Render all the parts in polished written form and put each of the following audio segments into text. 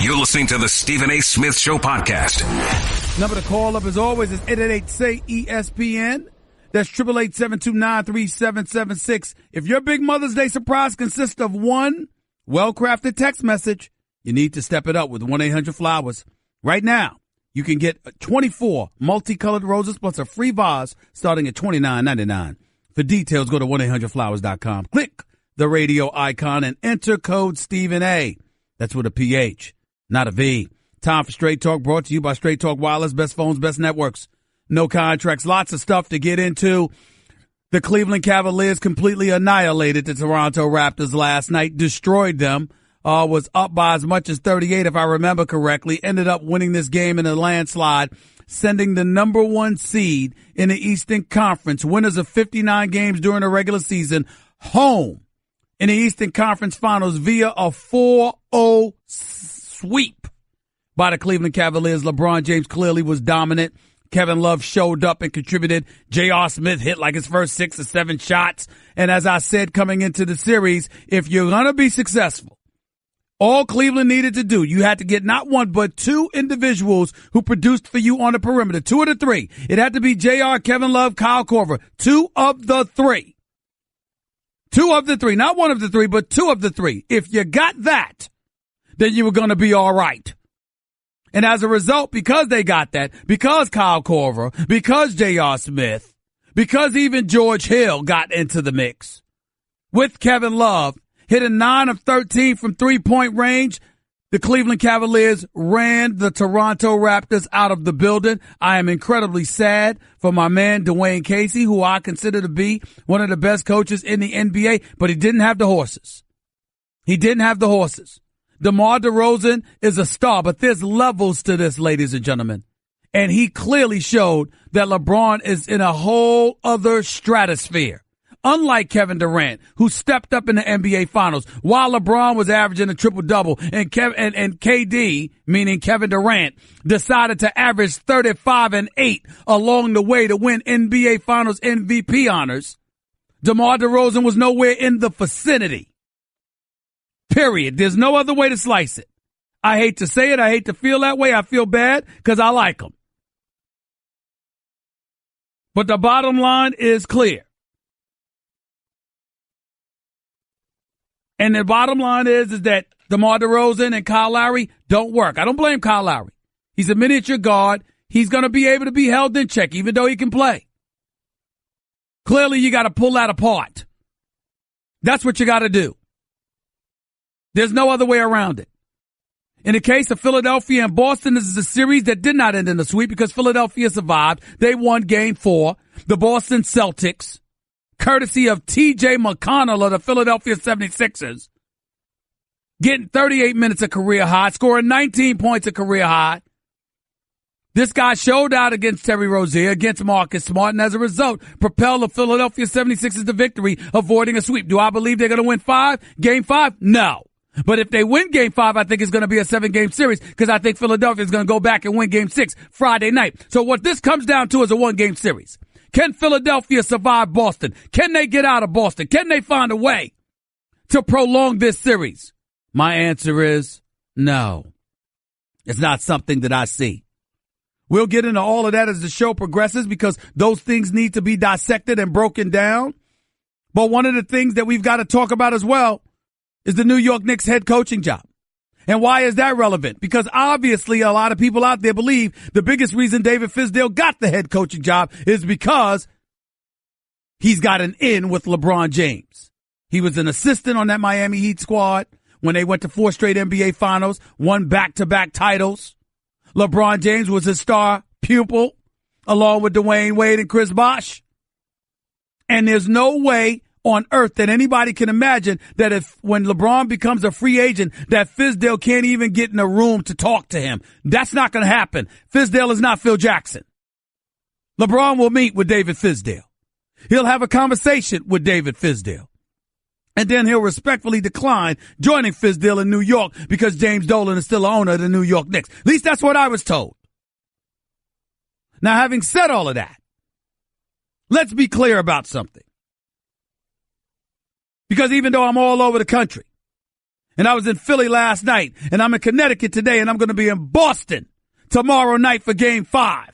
You're listening to the Stephen A. Smith Show podcast. Number to call up as always is 888-SAY-ESPN. That's 888-729-3776. If your big Mother's Day surprise consists of one well-crafted text message, you need to step it up with 1-800-FLOWERS. Right now, you can get 24 multicolored roses plus a free vase starting at $29.99. For details, go to 1-800-FLOWERS.com. Click the radio icon and enter code Stephen A. That's with a PH, not a V. Time for Straight Talk, brought to you by Straight Talk Wireless. Best phones, best networks. No contracts, lots of stuff to get into. The Cleveland Cavaliers completely annihilated the Toronto Raptors last night, destroyed them, was up by as much as 38 if I remember correctly, ended up winning this game in a landslide, sending the number one seed in the Eastern Conference, winners of 59 games during the regular season, home in the Eastern Conference Finals via a 4-0 sweep by the Cleveland Cavaliers. LeBron James clearly was dominant. Kevin Love showed up and contributed. J.R. Smith hit like his first 6 or 7 shots. And as I said coming into the series, if you're going to be successful, all Cleveland needed to do, you had to get not one but 2 individuals who produced for you on the perimeter. 2 of the 3. It had to be J.R., Kevin Love, Kyle Korver. 2 of the 3. 2 of the 3. Not 1 of the 3, but 2 of the 3. If you got that, then you were going to be all right. And as a result, because they got that, because Kyle Korver, because J.R. Smith, because even George Hill got into the mix, with Kevin Love hitting 9 of 13 from three-point range, the Cleveland Cavaliers ran the Toronto Raptors out of the building. I am incredibly sad for my man Dwayne Casey, who I consider to be one of the best coaches in the NBA, but he didn't have the horses. He didn't have the horses. DeMar DeRozan is a star, but there's levels to this, ladies and gentlemen. And he clearly showed that LeBron is in a whole other stratosphere. Unlike Kevin Durant, who stepped up in the NBA Finals while LeBron was averaging a triple-double, and KD, meaning Kevin Durant, decided to average 35 and 8 along the way to win NBA Finals MVP honors. DeMar DeRozan was nowhere in the vicinity. Period. There's no other way to slice it. I hate to say it. I hate to feel that way. I feel bad because I like him. But the bottom line is clear. And the bottom line is that DeMar DeRozan and Kyle Lowry don't work. I don't blame Kyle Lowry. He's a miniature guard. He's going to be able to be held in check even though he can play. Clearly, you got to pull that apart. That's what you got to do. There's no other way around it. In the case of Philadelphia and Boston, this is a series that did not end in a sweep because Philadelphia survived. They won Game 4. The Boston Celtics, courtesy of T.J. McConnell of the Philadelphia 76ers, getting 38 minutes of career high, scoring 19 points of career high. This guy showed out against Terry Rozier, against Marcus Smart, and as a result, propelled the Philadelphia 76ers to victory, avoiding a sweep. Do I believe they're going to win Game 5? No. But if they win Game 5, I think it's going to be a 7-game series because I think Philadelphia is going to go back and win Game 6 Friday night. So what this comes down to is a 1-game series. Can Philadelphia survive Boston? Can they get out of Boston? Can they find a way to prolong this series? My answer is no. It's not something that I see. We'll get into all of that as the show progresses because those things need to be dissected and broken down. But one of the things that we've got to talk about as well is the New York Knicks head coaching job. And why is that relevant? Because obviously a lot of people out there believe the biggest reason David Fizdale got the head coaching job is because he's got an in with LeBron James. He was an assistant on that Miami Heat squad when they went to 4 straight NBA Finals, won back-to-back titles. LeBron James was his star pupil, along with Dwayne Wade and Chris Bosh. And there's no way on earth that anybody can imagine that if when LeBron becomes a free agent, that Fizdale can't even get in a room to talk to him. That's not going to happen. Fizdale is not Phil Jackson. LeBron will meet with David Fizdale. He'll have a conversation with David Fizdale. And then he'll respectfully decline joining Fizdale in New York because James Dolan is still the owner of the New York Knicks. At least that's what I was told. Now, having said all of that, let's be clear about something. Because even though I'm all over the country, And I was in Philly last night, and I'm in Connecticut today, and I'm going to be in Boston tomorrow night for Game 5.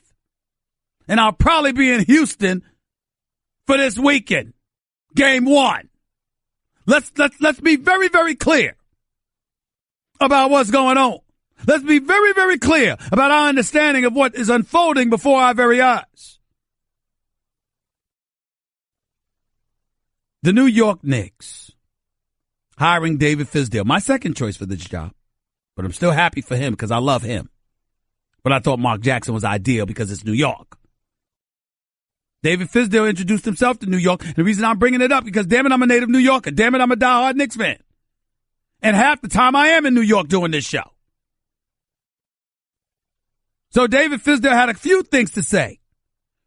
And I'll probably be in Houston for this weekend, Game 1. Let's be very, very clear about what's going on. Let's be very, very clear about our understanding of what is unfolding before our very eyes. The New York Knicks hiring David Fizdale, my second choice for this job, but I'm still happy for him because I love him. But I thought Mark Jackson was ideal because it's New York. David Fizdale introduced himself to New York. The reason I'm bringing it up because, damn it, I'm a native New Yorker. Damn it, I'm a diehard Knicks fan. And half the time I am in New York doing this show. So David Fizdale had a few things to say.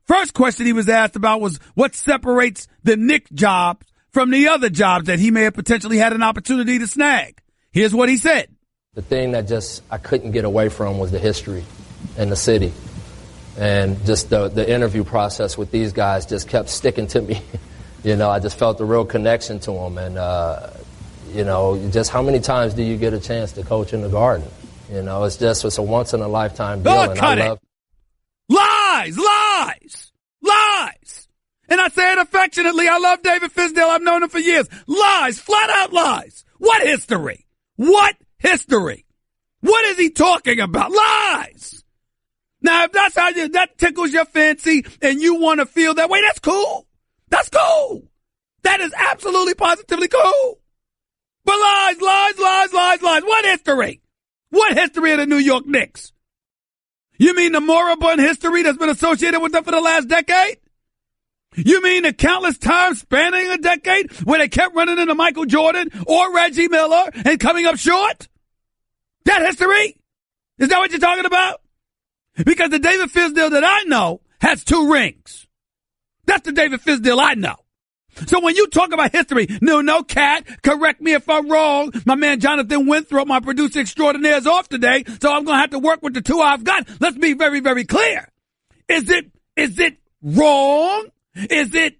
First question he was asked about was what separates the Knicks job from the other jobs that he may have potentially had an opportunity to snag. Here's what he said. The thing that just I couldn't get away from was the history and the city. And just the interview process with these guys just kept sticking to me. I just felt a real connection to them. And, just how many times do you get a chance to coach in the Garden? It's a once-in-a-lifetime deal. Oh, cut it. Lies! And I say it affectionately. I love David Fizdale. I've known him for years. Lies. Flat out lies. What history? What history? What is he talking about? Lies. Now, if that's how that tickles your fancy and you want to feel that way, that's cool. That's cool. That is absolutely positively cool. But lies. What history? What history of the New York Knicks? You mean the moribund history that's been associated with them for the last decade? You mean the countless times spanning a decade where they kept running into Michael Jordan or Reggie Miller and coming up short? That history? Is that what you're talking about? Because the David Fizdale that I know has 2 rings. That's the David Fizdale I know. So when you talk about history, no, Cat, correct me if I'm wrong. My man Jonathan Winthrop, my producer extraordinaire, is off today, so I'm going to have to work with the 2 I've got. Let's be very, very clear. Is it wrong? Is it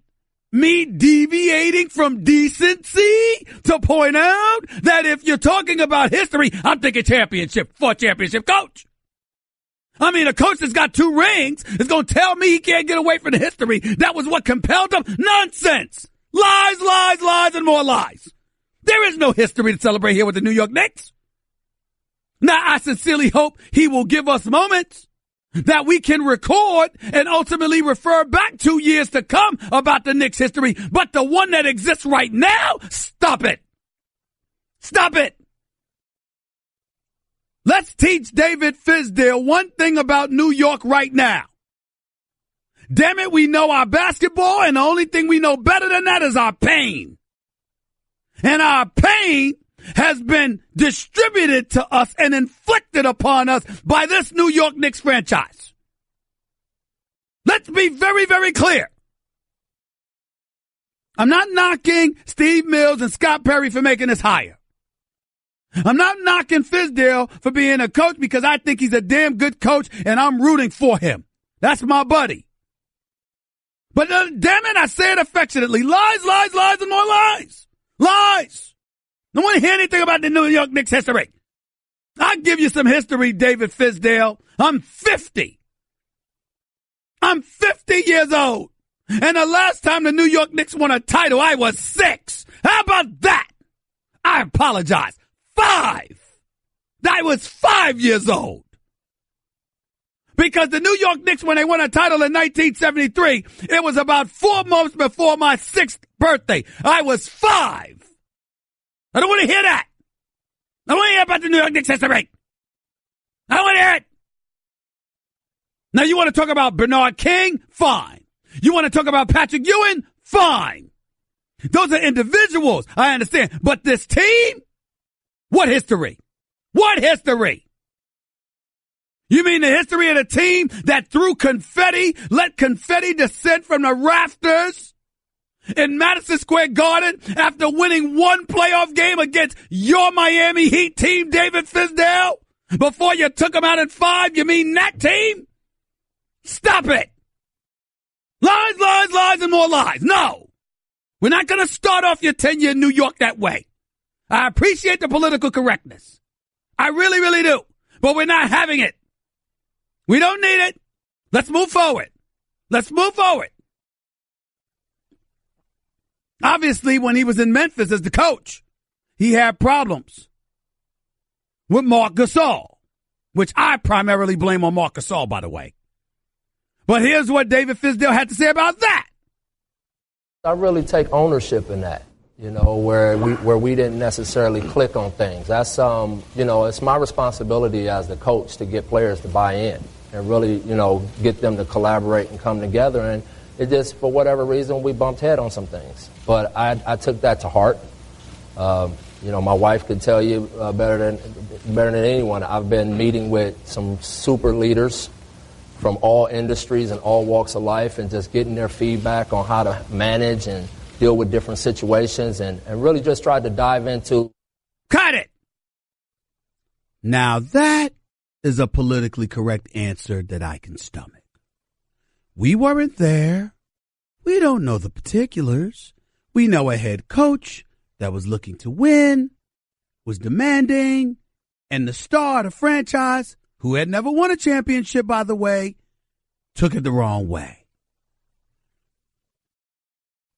me deviating from decency to point out that if you're talking about history, I'm thinking championship, 4 championship coach? I mean, a coach that's got 2 rings is going to tell me he can't get away from the history. That was what compelled him. Nonsense. Lies, and more lies. There is no history to celebrate here with the New York Knicks. Now, I sincerely hope he will give us moments that we can record and ultimately refer back 2 years to come about the Knicks history. But the one that exists right now, stop it. Stop it. Let's teach David Fizdale one thing about New York right now. Damn it, we know our basketball, and the only thing we know better than that is our pain. And our pain has been distributed to us and inflicted upon us by this New York Knicks franchise. Let's be very, very clear. I'm not knocking Steve Mills and Scott Perry for making us hire. I'm not knocking Fizdale for being a coach because I think he's a damn good coach and I'm rooting for him. That's my buddy. But damn it, I say it affectionately. Lies, and more lies. Lies. I don't want to hear anything about the New York Knicks history. I'll give you some history, David Fizdale. I'm 50. I'm 50 years old. And the last time the New York Knicks won a title, I was 6. How about that? I apologize. 5. I was 5 years old. Because the New York Knicks, when they won a title in 1973, it was about 4 months before my 6th birthday. I was 5. I don't want to hear that. I don't want to hear about the New York Knicks history. I don't want to hear it. Now, you want to talk about Bernard King? Fine. You want to talk about Patrick Ewing? Fine. Those are individuals. I understand. But this team? What history? What history? You mean the history of the team that threw confetti, let confetti descend from the rafters in Madison Square Garden after winning 1 playoff game against your Miami Heat team, David Fizdale, before you took them out in 5? You mean that team? Stop it. Lies, and more lies. No. We're not going to start off your tenure in New York that way. I appreciate the political correctness. I really, really do. But we're not having it. We don't need it. Let's move forward. Let's move forward. Obviously, when he was in Memphis as the coach, he had problems with Marc Gasol, which I primarily blame on Marc Gasol, by the way. But here's what David Fizdale had to say about that. I really take ownership in that, where we didn't necessarily click on things. That's, it's my responsibility as the coach to get players to buy in and really, get them to collaborate and come together. And it just, for whatever reason, we bumped head on some things. But I took that to heart. My wife could tell you better than anyone. I've been meeting with some super leaders from all industries and all walks of life and just getting their feedback on how to manage and deal with different situations and really just tried to dive into. Cut it! Now that is a politically correct answer that I can stomach. We weren't there. We don't know the particulars. We know a head coach that was looking to win, was demanding, and the star of the franchise, who had never won a championship, by the way, took it the wrong way.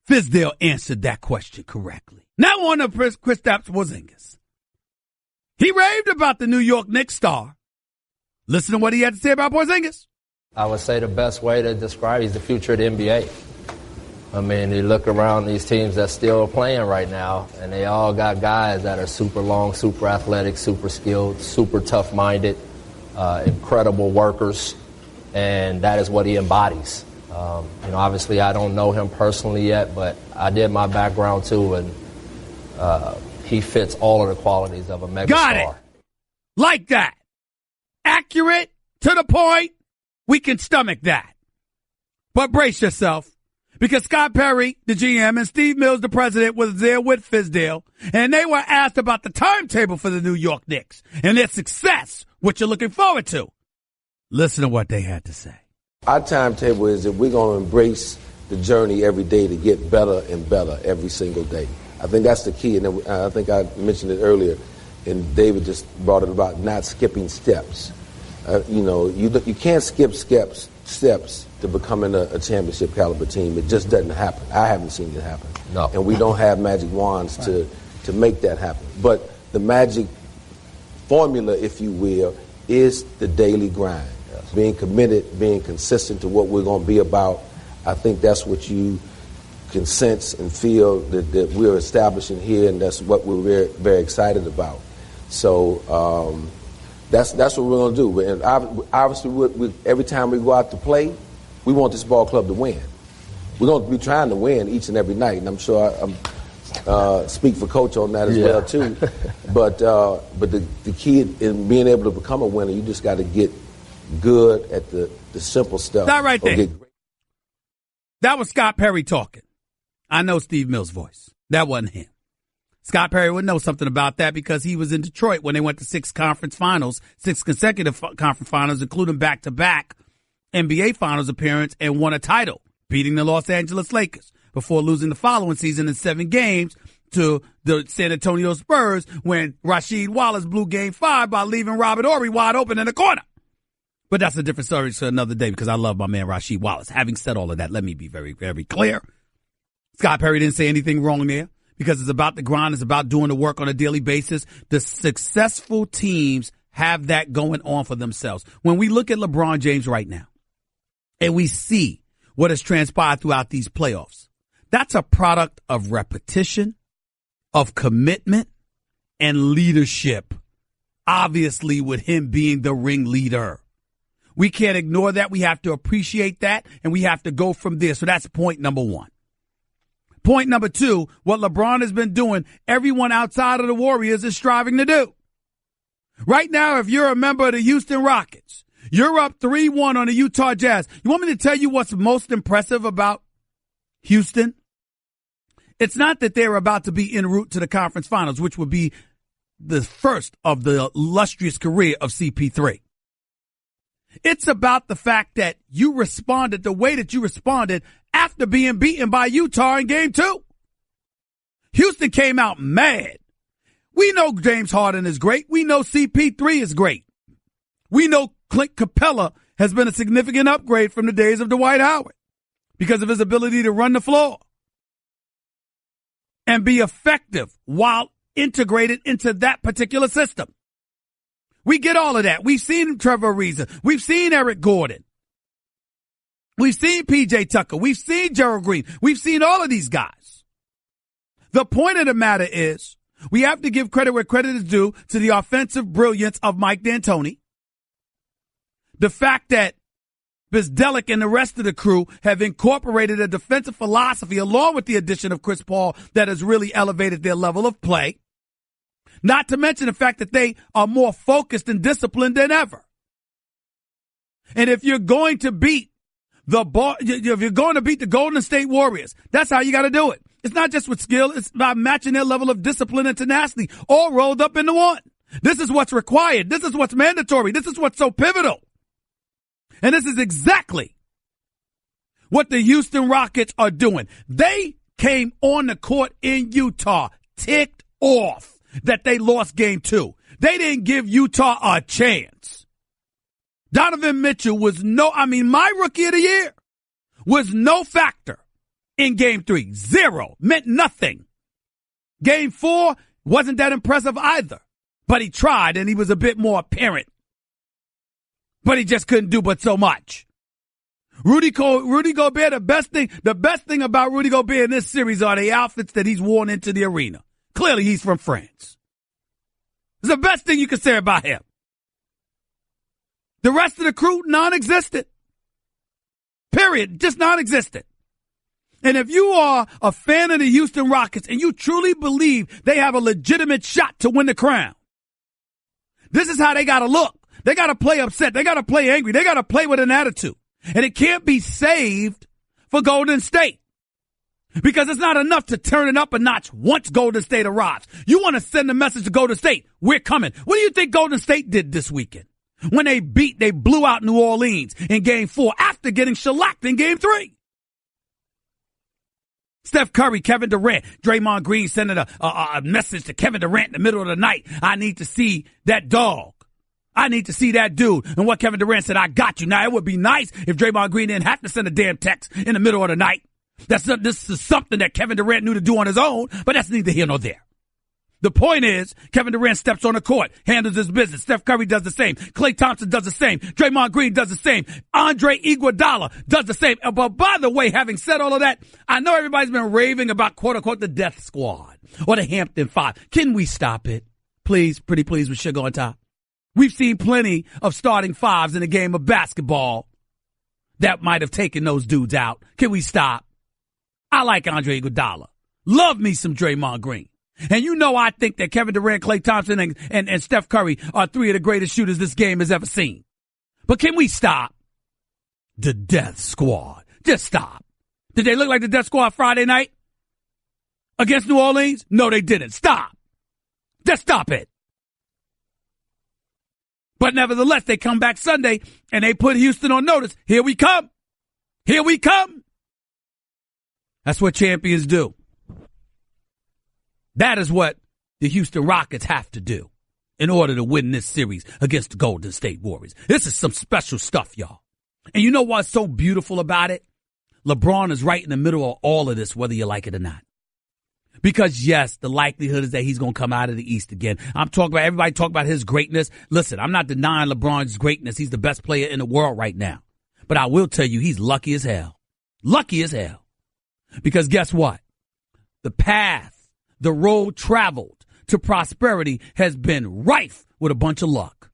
Fizdale answered that question correctly. Now on to Kristaps Porzingis. He raved about the New York Knicks star. Listen to what he had to say about Porzingis. I would say the best way to describe he's the future of the NBA. I mean, you look around these teams that's still playing right now, and they all got guys that are super long, super athletic, super skilled, super tough-minded, incredible workers, and that is what he embodies. Obviously I don't know him personally yet, but I did my background too, and he fits all of the qualities of a mega Got star. it. Like that. Accurate, to the point. We can stomach that. But brace yourself, because Scott Perry, the GM, and Steve Mills, the president, was there with Fizdale, and they were asked about the timetable for the New York Knicks and their success, what you're looking forward to. Listen to what they had to say. Our timetable is that we're going to embrace the journey every day to get better and better every single day. I think that's the key, and I think I mentioned it earlier, and David just brought it about not skipping steps. You can't skip steps to becoming a championship caliber team. It just doesn't happen. I haven't seen it happen. No. And we don't have magic wands to make that happen. But the magic formula, if you will, is the daily grind. Yes. Being committed, being consistent to what we're going to be about. I think that's what you can sense and feel that we're establishing here, and that's what we're very, very excited about. So that's what we're going to do. And obviously, every time we go out to play, we want this ball club to win. We're going to be trying to win each and every night, and I'm sure I speak for Coach on that as well too. But the key in being able to become a winner, you just got to get good at the simple stuff. That right there. That was Scott Perry talking. I know Steve Mills' voice. That wasn't him. Scott Perry would know something about that because he was in Detroit when they went to 6 consecutive conference finals, including back-to-back NBA Finals appearance, and won a title, beating the Los Angeles Lakers before losing the following season in 7 games to the San Antonio Spurs when Rasheed Wallace blew Game 5 by leaving Robert Horry wide open in the corner. But that's a different story for another day because I love my man Rasheed Wallace. Having said all of that, let me be very, very clear. Scott Perry didn't say anything wrong there because it's about the grind. It's about doing the work on a daily basis. The successful teams have that going on for themselves. When we look at LeBron James right now and we see what has transpired throughout these playoffs, that's a product of repetition, of commitment, and leadership. Obviously, with him being the ringleader. We can't ignore that. We have to appreciate that, and we have to go from there. So that's point number 1. Point number 2, what LeBron has been doing, everyone outside of the Warriors is striving to do. Right now, if you're a member of the Houston Rockets, you're up 3-1 on the Utah Jazz. You want me to tell you what's most impressive about Houston? It's not that they're about to be en route to the conference finals, which would be the first of the illustrious career of CP3. It's about the fact that you responded the way that you responded after being beaten by Utah in Game 2. Houston came out mad. We know James Harden is great. We know CP3 is great. We know Clint Capella has been a significant upgrade from the days of Dwight Howard because of his ability to run the floor and be effective while integrated into that particular system. We get all of that. We've seen Trevor Ariza. We've seen Eric Gordon. We've seen PJ Tucker. We've seen Gerald Green. We've seen all of these guys. The point of the matter is we have to give credit where credit is due to the offensive brilliance of Mike D'Antoni. The fact that Fizdale and the rest of the crew have incorporated a defensive philosophy along with the addition of Chris Paul that has really elevated their level of play. Not to mention the fact that they are more focused and disciplined than ever. And if you're going to beat the Golden State Warriors, that's how you got to do it. It's not just with skill. It's about matching their level of discipline and tenacity all rolled up into one. This is what's required. This is what's mandatory. This is what's so pivotal. And this is exactly what the Houston Rockets are doing. They came on the court in Utah, ticked off that they lost game 2. They didn't give Utah a chance. Donovan Mitchell was my rookie of the year was no factor in game 3. 0. Meant nothing. Game 4 wasn't that impressive either, but he tried and he was a bit more apparent. But he just couldn't do but so much. Rudy Gobert, the best thing about Rudy Gobert in this series are the outfits that he's worn into the arena. Clearly he's from France. It's the best thing you can say about him. The rest of the crew, non-existent. Period. Just non-existent. And if you are a fan of the Houston Rockets and you truly believe they have a legitimate shot to win the crown, this is how they got to look. They got to play upset. They got to play angry. They got to play with an attitude. And it can't be saved for Golden State. Because it's not enough to turn it up a notch once Golden State arrives. You want to send a message to Golden State. We're coming. What do you think Golden State did this weekend? When they blew out New Orleans in game 4 after getting shellacked in game 3. Steph Curry, Kevin Durant, Draymond Green sending a message to Kevin Durant in the middle of the night. I need to see that dog. I need to see that dude. And what Kevin Durant said, I got you. Now, it would be nice if Draymond Green didn't have to send a damn text in the middle of the night. This is something that Kevin Durant knew to do on his own, but that's neither here nor there. The point is, Kevin Durant steps on the court, handles his business. Steph Curry does the same. Klay Thompson does the same. Draymond Green does the same. Andre Iguodala does the same. But by the way, having said all of that, I know everybody's been raving about quote-unquote the Death Squad or the Hampton Five. Can we stop it? Please, pretty please, with sugar on top. We've seen plenty of starting fives in a game of basketball that might have taken those dudes out. Can we stop? I like Andre Iguodala. Love me some Draymond Green. And you know I think that Kevin Durant, Klay Thompson, and Steph Curry are 3 of the greatest shooters this game has ever seen. But can we stop the Death Squad? Just stop. Did they look like the Death Squad Friday night against New Orleans? No, they didn't. Stop. Just stop it. But nevertheless, they come back Sunday and they put Houston on notice. Here we come. Here we come. That's what champions do. That is what the Houston Rockets have to do in order to win this series against the Golden State Warriors. This is some special stuff, y'all. And you know what's so beautiful about it? LeBron is right in the middle of all of this, whether you like it or not. Because, yes, the likelihood is that he's going to come out of the East again. Everybody talk about his greatness. Listen, I'm not denying LeBron's greatness. He's the best player in the world right now. But I will tell you, he's lucky as hell. Lucky as hell. Because guess what? The path, the road traveled to prosperity has been rife with a bunch of luck.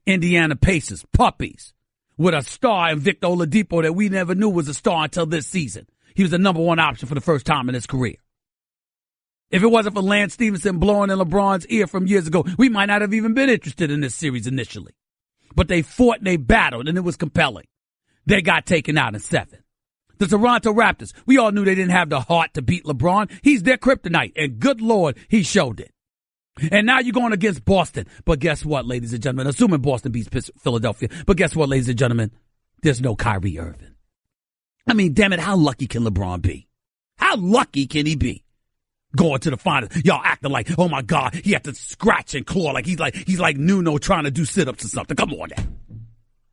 Indiana Pacers, puppies, with a star in Victor Oladipo that we never knew was a star until this season. He was the number 1 option for the first time in his career. If it wasn't for Lance Stevenson blowing in LeBron's ear from years ago, we might not have even been interested in this series initially. But they fought and they battled, and it was compelling. They got taken out in 7. The Toronto Raptors, we all knew they didn't have the heart to beat LeBron. He's their kryptonite, and good Lord, he showed it. And now you're going against Boston. But guess what, ladies and gentlemen? Assuming Boston beats Philadelphia. But guess what, ladies and gentlemen? There's no Kyrie Irving. I mean, damn it, how lucky can LeBron be? How lucky can he be? Going to the finals. Y'all acting like, oh my God, he had to scratch and claw like he's like Nuno trying to do sit-ups or something. Come on now.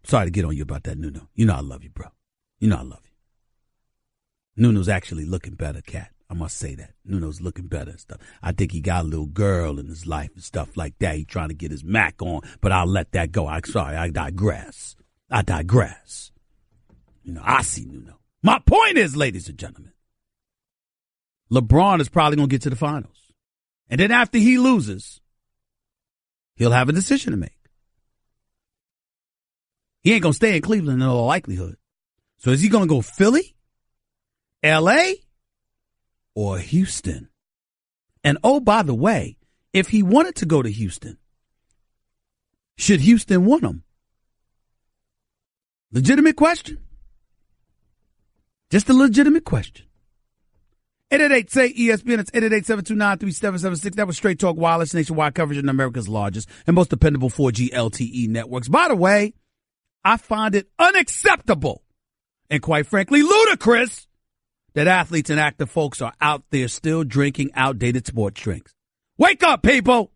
Sorry to get on you about that, Nuno. You know I love you, bro. You know I love you. Nuno's actually looking better, Cat. I must say that. Nuno's looking better and stuff. I think he got a little girl in his life and stuff like that. He's trying to get his Mac on, but I'll let that go. I digress. You know, I see Nuno. My point is, ladies and gentlemen, LeBron is probably going to get to the finals. And then after he loses, he'll have a decision to make. He ain't going to stay in Cleveland in all likelihood. So is he going to go Philly, L.A., or Houston? And oh, by the way, if he wanted to go to Houston, should Houston want him? Legitimate question. Just a legitimate question. 888-SAY-ESPN. It's 888-729-3776. That was Straight Talk Wireless, nationwide coverage in America's largest and most dependable 4G LTE networks. By the way, I find it unacceptable and quite frankly ludicrous that athletes and active folks are out there still drinking outdated sports drinks. Wake up, people.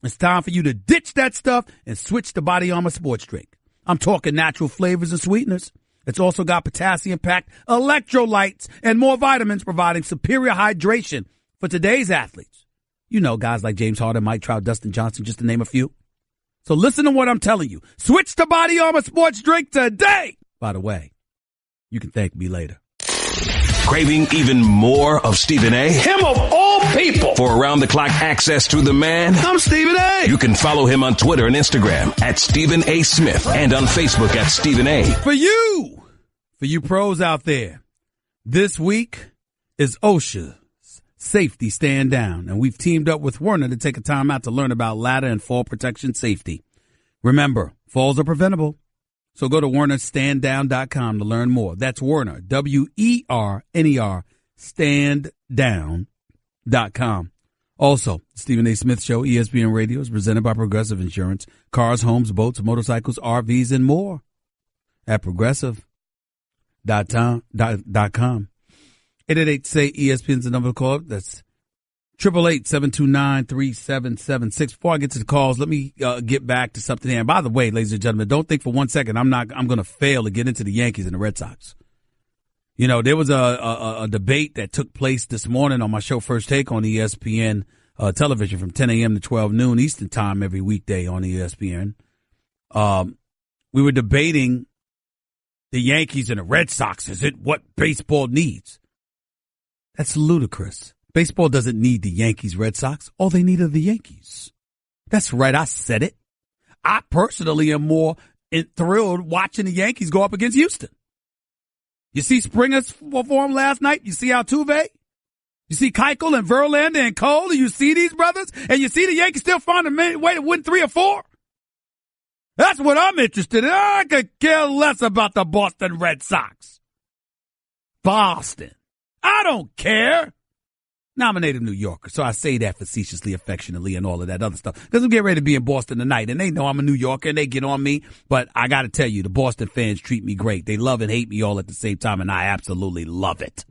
It's time for you to ditch that stuff and switch to Body Armor sports drink. I'm talking natural flavors and sweeteners. It's also got potassium-packed electrolytes and more vitamins, providing superior hydration for today's athletes. You know, guys like James Harden, Mike Trout, Dustin Johnson, just to name a few. So listen to what I'm telling you. Switch to Body Armor sports drink today. By the way, you can thank me later. Craving even more of Stephen A? Him of all people. For around-the-clock access to the man? I'm Stephen A. You can follow him on Twitter and Instagram at Stephen A. Smith and on Facebook at Stephen A. For you pros out there, this week is OSHA's Safety Stand Down, and we've teamed up with Werner to take a time out to learn about ladder and fall protection safety. Remember, falls are preventable. So go to WernerStandDown.com to learn more. That's Werner, WERNER, standdown.com. Also, Stephen A. Smith Show, ESPN Radio, is presented by Progressive Insurance. Cars, homes, boats, motorcycles, RVs, and more at Progressive.com. 888-SAY-ESPN's the number to call. That's 888-729-3776. Before I get to the calls, let me get back to something here. And by the way, ladies and gentlemen, don't think for 1 second I'm going to fail to get into the Yankees and the Red Sox. You know, there was a debate that took place this morning on my show First Take on ESPN television from 10 a.m. to 12 noon Eastern time every weekday on ESPN. We were debating the Yankees and the Red Sox. Is it what baseball needs? That's ludicrous. Baseball doesn't need the Yankees, Red Sox. All they need are the Yankees. That's right. I said it. I personally am more thrilled watching the Yankees go up against Houston. You see Springer's perform last night. You see Altuve. You see Keuchel and Verlander and Cole. You see these brothers. And you see the Yankees still find a way to win 3 or 4. That's what I'm interested in. I could care less about the Boston Red Sox. Boston. I don't care. Nominated New Yorker, so I say that facetiously, affectionately, and all of that other stuff. Because I'm getting ready to be in Boston tonight, and they know I'm a New Yorker, and they get on me. But I got to tell you, the Boston fans treat me great. They love and hate me all at the same time, and I absolutely love it.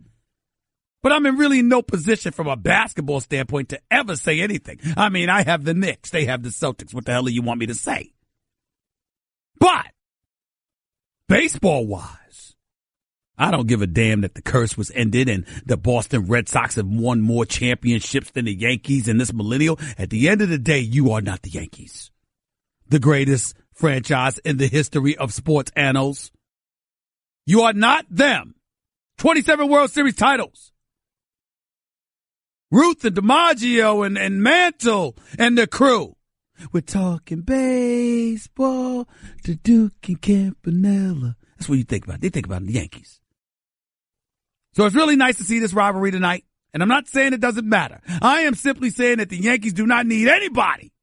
But I'm in really no position from a basketball standpoint to ever say anything. I mean, I have the Knicks. They have the Celtics. What the hell do you want me to say? But baseball-wise, I don't give a damn that the curse was ended and the Boston Red Sox have won more championships than the Yankees in this millennial. At the end of the day, you are not the Yankees, the greatest franchise in the history of sports annals. You are not them. 27 World Series titles. Ruth and DiMaggio and Mantle and the crew. We're talking baseball to Duke and Campanella. That's what you think about. They think about the Yankees. So it's really nice to see this rivalry tonight. And I'm not saying it doesn't matter. I am simply saying that the Yankees do not need anybody.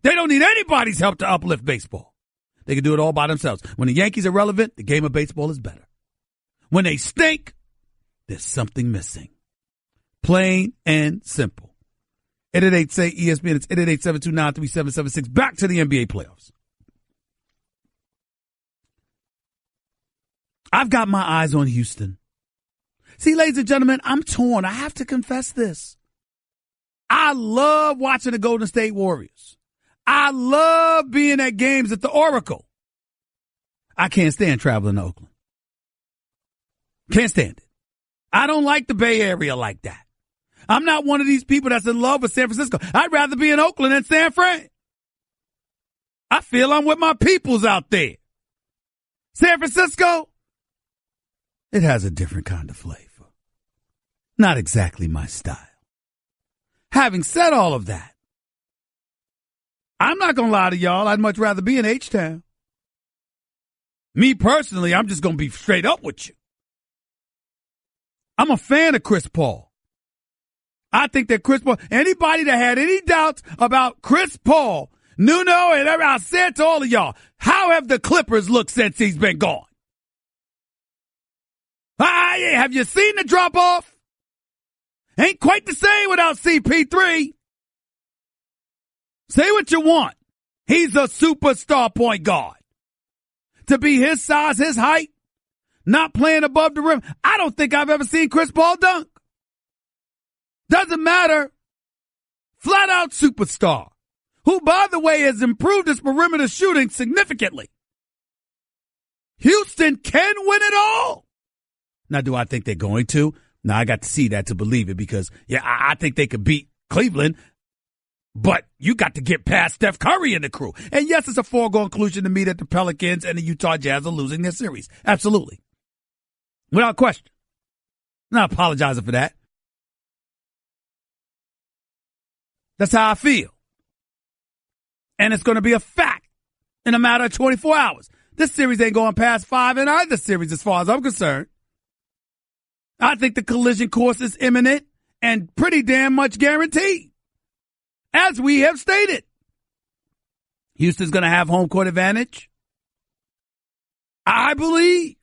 They don't need anybody's help to uplift baseball. They can do it all by themselves. When the Yankees are relevant, the game of baseball is better. When they stink, there's something missing. Plain and simple. 888-SAY-ESPN. It's 888-729-3776. Back to the NBA playoffs. I've got my eyes on Houston. See, ladies and gentlemen, I'm torn. I have to confess this. I love watching the Golden State Warriors. I love being at games at the Oracle. I can't stand traveling to Oakland. Can't stand it. I don't like the Bay Area like that. I'm not one of these people that's in love with San Francisco. I'd rather be in Oakland than San Fran. I feel I'm with my peoples out there. San Francisco, it has a different kind of flavor. Not exactly my style. Having said all of that, I'm not going to lie to y'all. I'd much rather be in H-Town. Me personally, I'm just going to be straight up with you. I'm a fan of Chris Paul. I think that Chris Paul, anybody that had any doubts about Chris Paul, Nuno, and I said to all of y'all, how have the Clippers looked since he's been gone? Have you seen the drop-off? Ain't quite the same without CP3. Say what you want. He's a superstar point guard. To be his size, his height, not playing above the rim, I don't think I've ever seen Chris Paul dunk. Doesn't matter. Flat out superstar. Who, by the way, has improved his perimeter shooting significantly. Houston can win it all. Now, do I think they're going to? Now, I got to see that to believe it because, yeah, I think they could beat Cleveland, but you got to get past Steph Curry and the crew. And yes, it's a foregone conclusion to me that the Pelicans and the Utah Jazz are losing their series. Absolutely. Without question. I'm not apologizing for that. That's how I feel. And it's going to be a fact in a matter of 24 hours. This series ain't going past 5 in either series as far as I'm concerned. I think the collision course is imminent and pretty damn much guaranteed. As we have stated, Houston's going to have home court advantage. I believe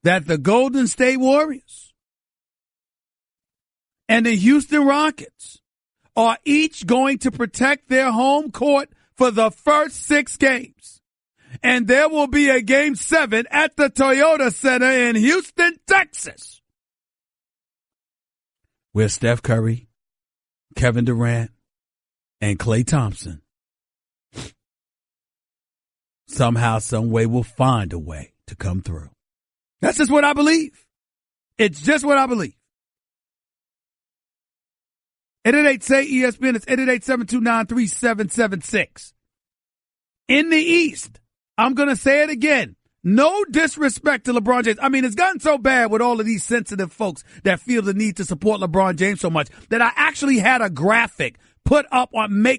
that the Golden State Warriors and the Houston Rockets are each going to protect their home court for the first 6 games. And there will be a Game 7 at the Toyota Center in Houston, Texas, where Steph Curry, Kevin Durant, and Klay Thompson somehow, some way will find a way to come through. That's just what I believe. It's just what I believe. 888-SAY-ESPN. It's 888-729-3776. In the East, I'm going to say it again. No disrespect to LeBron James. I mean, it's gotten so bad with all of these sensitive folks that feel the need to support LeBron James so much that I actually had a graphic put up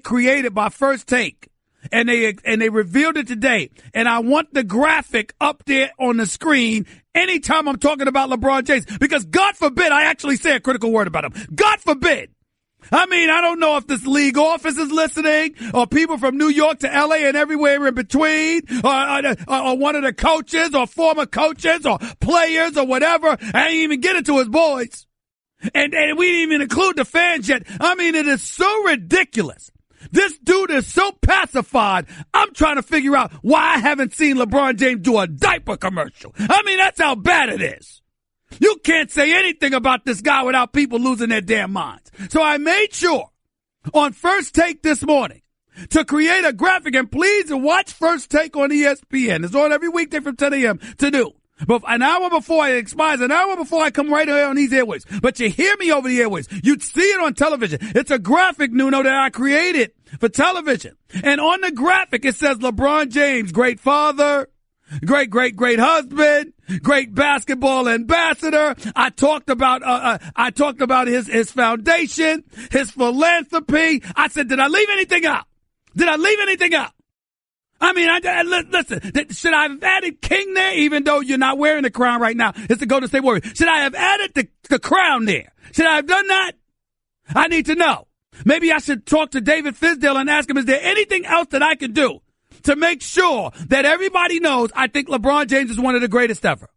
created by First Take. And they revealed it today. And I want the graphic up there on the screen anytime I'm talking about LeBron James. Because God forbid I actually say a critical word about him. God forbid. I mean, I don't know if this league office is listening or people from New York to L.A. and everywhere in between or one of the coaches or former coaches or players or whatever. I ain't even get into his boys. And we didn't even include the fans yet. I mean, it is so ridiculous. This dude is so pacified. I'm trying to figure out why I haven't seen LeBron James do a diaper commercial. I mean, that's how bad it is. You can't say anything about this guy without people losing their damn minds. So I made sure on First Take this morning to create a graphic, and please watch First Take on ESPN. It's on every weekday from 10 a.m. to noon. But an hour before it expires, an hour before I come right here on these airways. But you hear me over the airways. You'd see it on television. It's a graphic, Nuno, that I created for television. And on the graphic, it says LeBron James, great father, great husband, great basketball ambassador. I talked about his foundation, his philanthropy. I said, did I leave anything out? I mean, listen, should I have added King there, even though you're not wearing the crown right now? It's the Golden State Warriors. Should I have added the crown there? Should I have done that? I need to know. Maybe I should talk to David Fizdale and ask him, is there anything else that I can do to make sure that everybody knows I think LeBron James is one of the greatest ever?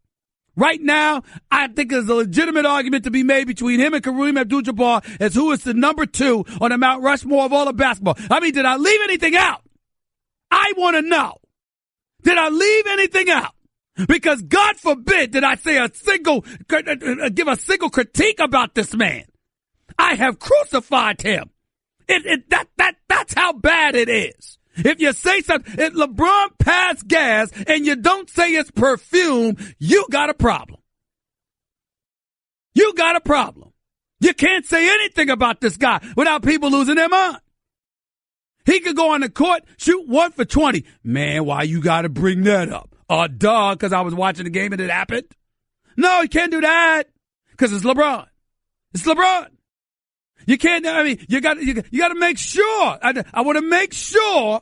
Right now, I think there's a legitimate argument to be made between him and Kareem Abdul-Jabbar as who is the number 2 on the Mount Rushmore of all of basketball. I mean, did I leave anything out? I want to know. Did I leave anything out? Because God forbid that I say give a single critique about this man. I have crucified him. That's how bad it is. If you say something, if LeBron passed gas and you don't say it's perfume, you got a problem. You got a problem. You can't say anything about this guy without people losing their mind. He could go on the court, shoot 1 for 20. Man, why you got to bring that up? Duh, because I was watching the game and it happened. No, you can't do that because it's LeBron. It's LeBron. You can't, you got to make sure. I want to make sure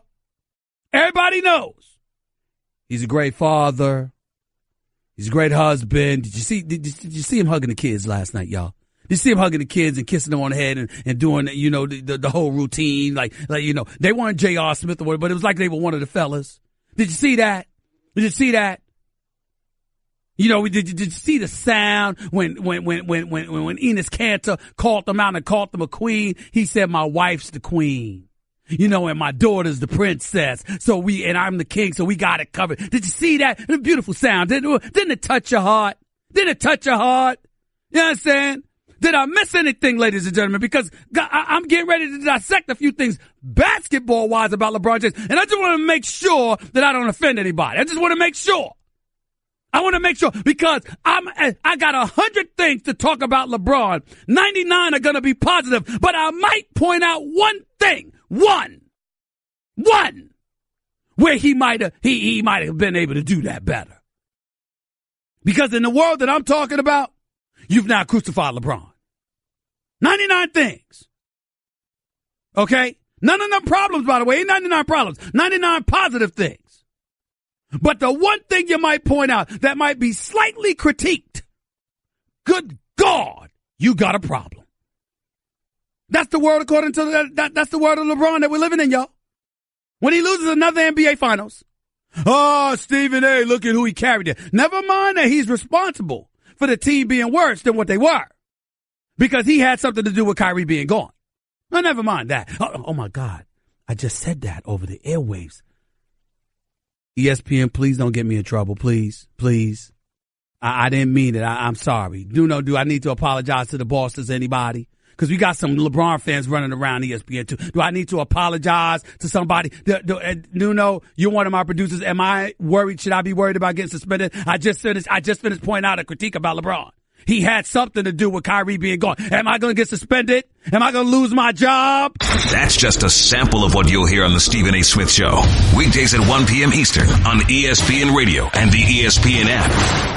everybody knows. He's a great father. He's a great husband. Did you see him hugging the kids last night, y'all? Did you see him hugging the kids and kissing them on the head and doing, the whole routine? Like, they weren't J.R. Smith or whatever, but it was like they were one of the fellas. Did you see that? Did you see that? Did you see the sound when Enos Kanter called them out and called them a queen? He said, my wife's the queen. And my daughter's the princess. And I'm the king, so we got it covered. Did you see that? A beautiful sound. Didn't it touch your heart? Didn't it touch your heart? You know what I'm saying? Did I miss anything, ladies and gentlemen? Because I'm getting ready to dissect a few things basketball-wise about LeBron James. And I just want to make sure that I don't offend anybody. I just want to make sure. I want to make sure because I got 100 things to talk about LeBron. 99 are going to be positive, but I might point out one thing. One. Where he might have been able to do that better. Because in the world that I'm talking about, you've now crucified LeBron. 99 things. Okay? None of them problems, by the way. Ain't 99 problems. 99 positive things. But the one thing you might point out that might be slightly critiqued, good God, you got a problem. That's the word according to that's the word of LeBron that we're living in, y'all. When he loses another NBA Finals, Stephen A., look at who he carried it. Never mind that he's responsible for the team being worse than what they were because he had something to do with Kyrie being gone. Well, never mind that. Oh my God. I just said that over the airwaves. ESPN, please don't get me in trouble. Please. I didn't mean it. I'm sorry. Do I need to apologize to the bosses, anybody? Because we got some LeBron fans running around ESPN too. Do I need to apologize to somebody? Nuno, you're one of my producers. Am I worried? Should I be worried about getting suspended? I just finished pointing out a critique about LeBron. He had something to do with Kyrie being gone. Am I going to get suspended? Am I going to lose my job? That's just a sample of what you'll hear on the Stephen A. Smith Show. Weekdays at 1 p.m. Eastern on ESPN Radio and the ESPN app.